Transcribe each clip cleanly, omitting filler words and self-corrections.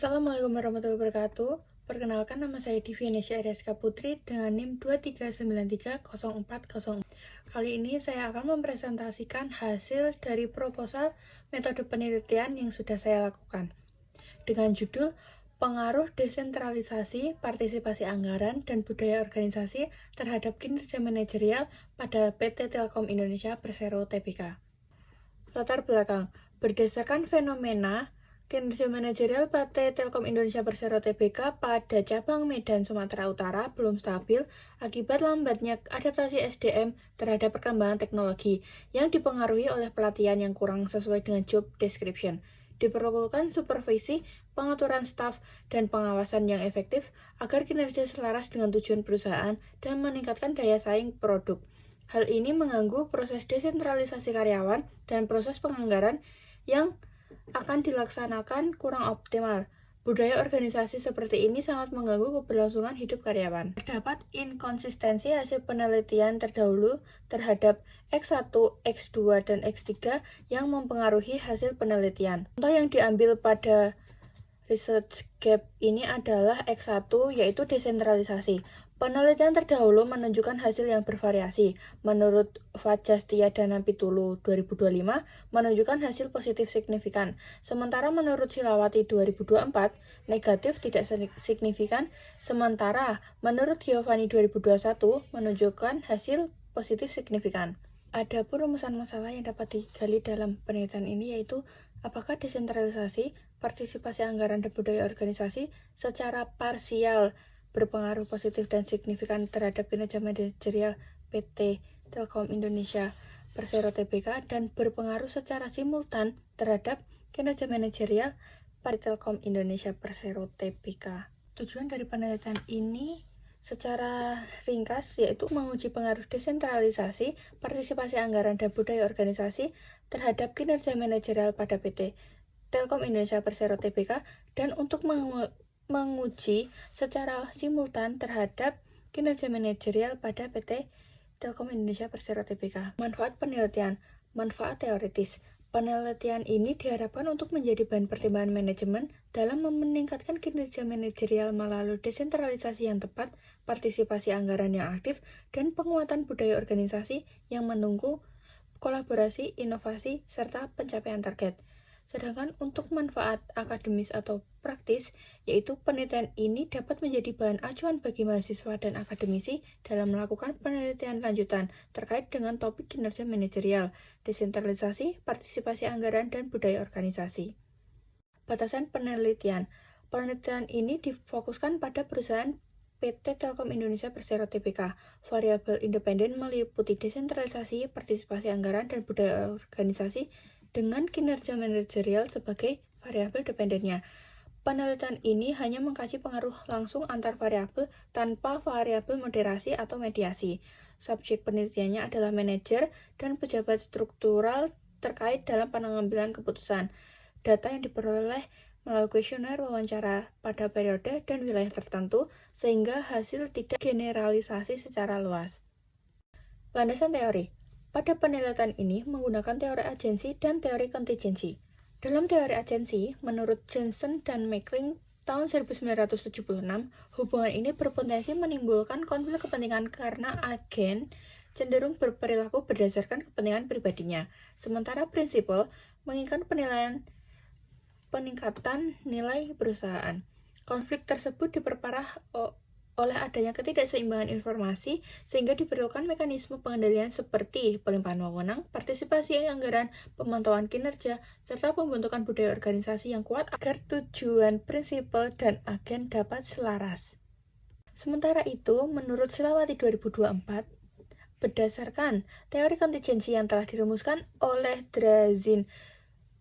Assalamualaikum warahmatullahi wabarakatuh. Perkenalkan, nama saya Divianesha Ariaska Putri dengan NIM 23930404. Kali ini saya akan mempresentasikan hasil dari proposal metode penelitian yang sudah saya lakukan dengan judul Pengaruh Desentralisasi, Partisipasi Anggaran, dan Budaya Organisasi terhadap Kinerja Manajerial pada PT Telkom Indonesia Persero Tbk. Latar belakang, berdasarkan fenomena kinerja manajerial PT Telkom Indonesia Persero Tbk pada cabang Medan, Sumatera Utara belum stabil akibat lambatnya adaptasi SDM terhadap perkembangan teknologi yang dipengaruhi oleh pelatihan yang kurang sesuai dengan job description. Diperlukan supervisi, pengaturan staf, dan pengawasan yang efektif agar kinerja selaras dengan tujuan perusahaan dan meningkatkan daya saing produk. Hal ini mengganggu proses desentralisasi karyawan dan proses penganggaran yang akan dilaksanakan kurang optimal. Budaya organisasi seperti ini sangat mengganggu keberlangsungan hidup karyawan. Terdapat inkonsistensi hasil penelitian terdahulu terhadap X1, X2, dan X3 yang mempengaruhi hasil penelitian. Contoh yang diambil pada research gap ini adalah X1, yaitu desentralisasi. Penelitian terdahulu menunjukkan hasil yang bervariasi. Menurut Fajastia Dana Pitulu 2025, menunjukkan hasil positif signifikan. Sementara menurut Silawati 2024, negatif tidak signifikan. Sementara menurut Giovanni 2021, menunjukkan hasil positif signifikan. Ada pun rumusan masalah yang dapat digali dalam penelitian ini, yaitu apakah desentralisasi, partisipasi anggaran, dan budaya organisasi secara parsial berpengaruh positif dan signifikan terhadap kinerja manajerial PT Telkom Indonesia Persero Tbk dan berpengaruh secara simultan terhadap kinerja manajerial PT Telkom Indonesia Persero Tbk. Tujuan dari penelitian ini secara ringkas yaitu menguji pengaruh desentralisasi, partisipasi anggaran, dan budaya organisasi terhadap kinerja manajerial pada PT Telkom Indonesia Persero Tbk dan untuk menguji secara simultan terhadap kinerja manajerial pada PT Telkom Indonesia Persero Tbk. Manfaat penelitian, manfaat teoritis. Penelitian ini diharapkan untuk menjadi bahan pertimbangan manajemen dalam meningkatkan kinerja manajerial melalui desentralisasi yang tepat, partisipasi anggaran yang aktif, dan penguatan budaya organisasi yang menunggu kolaborasi, inovasi, serta pencapaian target. Sedangkan untuk manfaat akademis atau praktis, yaitu penelitian ini dapat menjadi bahan acuan bagi mahasiswa dan akademisi dalam melakukan penelitian lanjutan terkait dengan topik kinerja manajerial, desentralisasi, partisipasi anggaran, dan budaya organisasi. Batasan penelitian. Penelitian ini difokuskan pada perusahaan PT Telkom Indonesia Persero Tbk. Variabel independen meliputi desentralisasi, partisipasi anggaran, dan budaya organisasi dengan kinerja manajerial sebagai variabel dependennya. Penelitian ini hanya mengkaji pengaruh langsung antar variabel tanpa variabel moderasi atau mediasi. Subjek penelitiannya adalah manajer dan pejabat struktural terkait dalam pengambilan keputusan. Data yang diperoleh melalui kuesioner wawancara pada periode dan wilayah tertentu, sehingga hasil tidak generalisasi secara luas. Landasan teori. Pada penelitian ini menggunakan teori agensi dan teori kontingensi. Dalam teori agensi, menurut Jensen dan Meckling tahun 1976, hubungan ini berpotensi menimbulkan konflik kepentingan karena agen cenderung berperilaku berdasarkan kepentingan pribadinya. Sementara prinsipal menginginkan peningkatan nilai perusahaan. Konflik tersebut diperparah oleh adanya ketidakseimbangan informasi, sehingga diperlukan mekanisme pengendalian seperti pelimpahan wewenang, partisipasi anggaran, pemantauan kinerja, serta pembentukan budaya organisasi yang kuat agar tujuan prinsipal dan agen dapat selaras. Sementara itu, menurut Silawati 2024, berdasarkan teori kontingensi yang telah dirumuskan oleh Drazin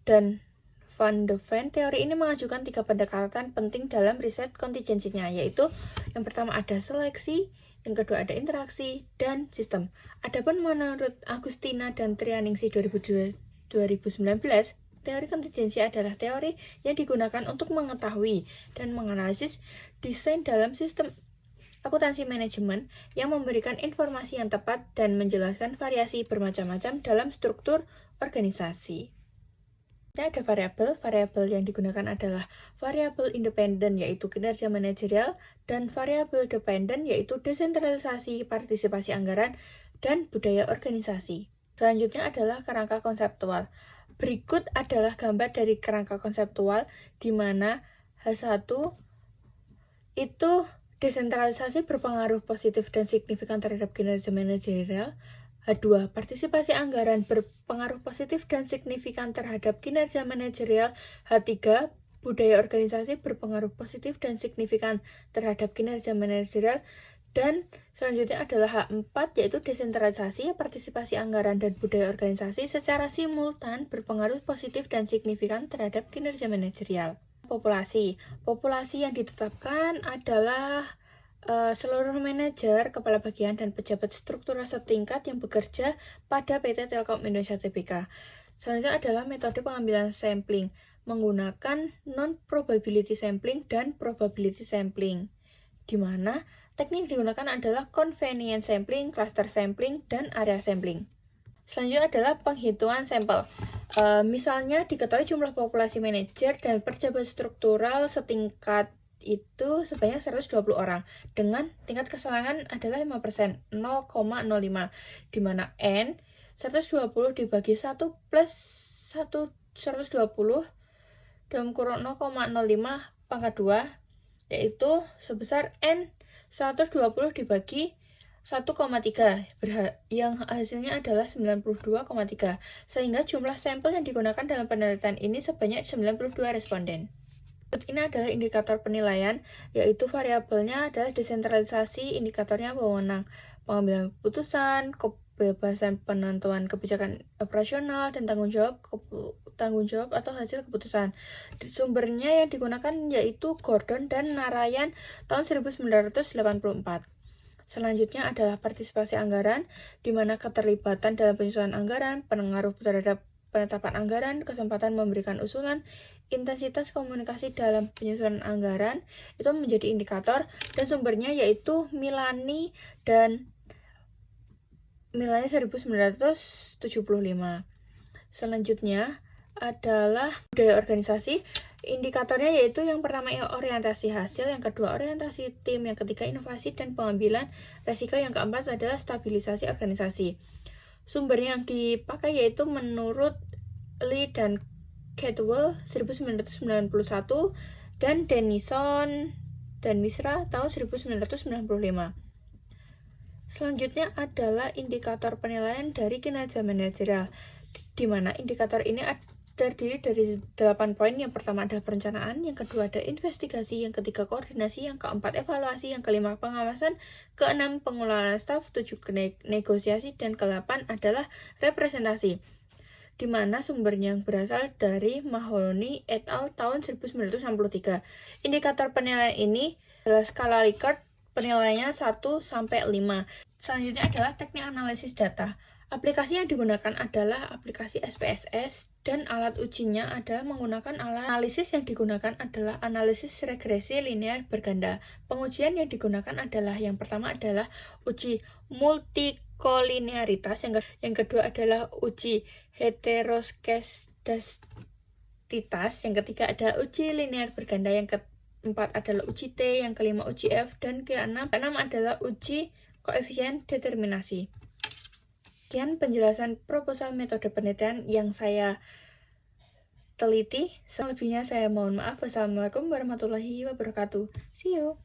dan Van de Ven, teori ini mengajukan 3 pendekatan penting dalam riset kontingensinya, yaitu yang pertama ada seleksi, yang kedua ada interaksi, dan sistem. Adapun menurut Agustina dan Trianingsih 2019, teori kontingensi adalah teori yang digunakan untuk mengetahui dan menganalisis desain dalam sistem akuntansi manajemen yang memberikan informasi yang tepat dan menjelaskan variasi bermacam-macam dalam struktur organisasi. Ada variabel yang digunakan adalah variabel independen yaitu kinerja manajerial dan variabel dependen yaitu desentralisasi, partisipasi anggaran, dan budaya organisasi. Selanjutnya adalah kerangka konseptual. Berikut adalah gambar dari kerangka konseptual di mana H1 itu desentralisasi berpengaruh positif dan signifikan terhadap kinerja manajerial. H2, partisipasi anggaran berpengaruh positif dan signifikan terhadap kinerja manajerial. H3, budaya organisasi berpengaruh positif dan signifikan terhadap kinerja manajerial. Dan selanjutnya adalah H4, yaitu desentralisasi, partisipasi anggaran, dan budaya organisasi secara simultan berpengaruh positif dan signifikan terhadap kinerja manajerial. Populasi yang ditetapkan adalah seluruh manajer, kepala bagian, dan pejabat struktural setingkat yang bekerja pada PT Telkom Indonesia Tbk. Selanjutnya adalah metode pengambilan sampling menggunakan non-probability sampling dan probability sampling, di mana teknik yang digunakan adalah convenient sampling, cluster sampling, dan area sampling. Selanjutnya adalah penghitungan sampel. Misalnya diketahui jumlah populasi manajer dan pejabat struktural setingkat itu sebanyak 120 orang dengan tingkat kesalahan adalah 5%, 0,05, di mana N 120 dibagi 1 plus 120 dalam kurung 0,05 pangkat 2 yaitu sebesar N 120 dibagi 1,3 yang hasilnya adalah 92,3 sehingga jumlah sampel yang digunakan dalam penelitian ini sebanyak 92 responden. Ini adalah indikator penilaian, yaitu variabelnya adalah desentralisasi, indikatornya wewenang pengambilan keputusan, kebebasan penentuan kebijakan operasional, dan tanggung jawab atau hasil keputusan. Sumbernya yang digunakan yaitu Gordon dan Narayan tahun 1984. Selanjutnya adalah partisipasi anggaran, di mana keterlibatan dalam penyusunan anggaran, pengaruh terhadap penetapan anggaran, kesempatan memberikan usulan, intensitas komunikasi dalam penyusunan anggaran, itu menjadi indikator, dan sumbernya yaitu Milani 1975. Selanjutnya adalah budaya organisasi. Indikatornya yaitu yang pertama orientasi hasil, yang kedua orientasi tim, yang ketiga inovasi dan pengambilan resiko, yang keempat adalah stabilisasi organisasi. Sumber yang dipakai yaitu menurut Lee dan Caldwell 1991 dan Denison dan Misra tahun 1995. Selanjutnya adalah indikator penilaian dari kinerja manajerial, di mana indikator ini terdiri dari 8 poin. Yang pertama adalah perencanaan, yang kedua ada investigasi, yang ketiga koordinasi, yang keempat evaluasi, yang kelima pengawasan, keenam pengelolaan staf, 7 negosiasi, dan ke-8 adalah representasi, di mana sumbernya yang berasal dari Mahoney et al. Tahun 1963. Indikator penilaian ini adalah skala Likert, penilaiannya 1-5. Selanjutnya adalah teknik analisis data. Aplikasi yang digunakan adalah aplikasi SPSS dan alat ujinya adalah menggunakan alat analisis yang digunakan adalah analisis regresi linear berganda. Pengujian yang digunakan adalah yang pertama adalah uji multikolinearitas, yang kedua adalah uji heteroskesitas, yang ketiga ada uji linear berganda, yang keempat adalah uji T, yang kelima uji F, dan keenam adalah uji koefisien determinasi. Sekian penjelasan proposal metode penelitian yang saya teliti. Selebihnya saya mohon maaf. Wassalamualaikum warahmatullahi wabarakatuh. See you.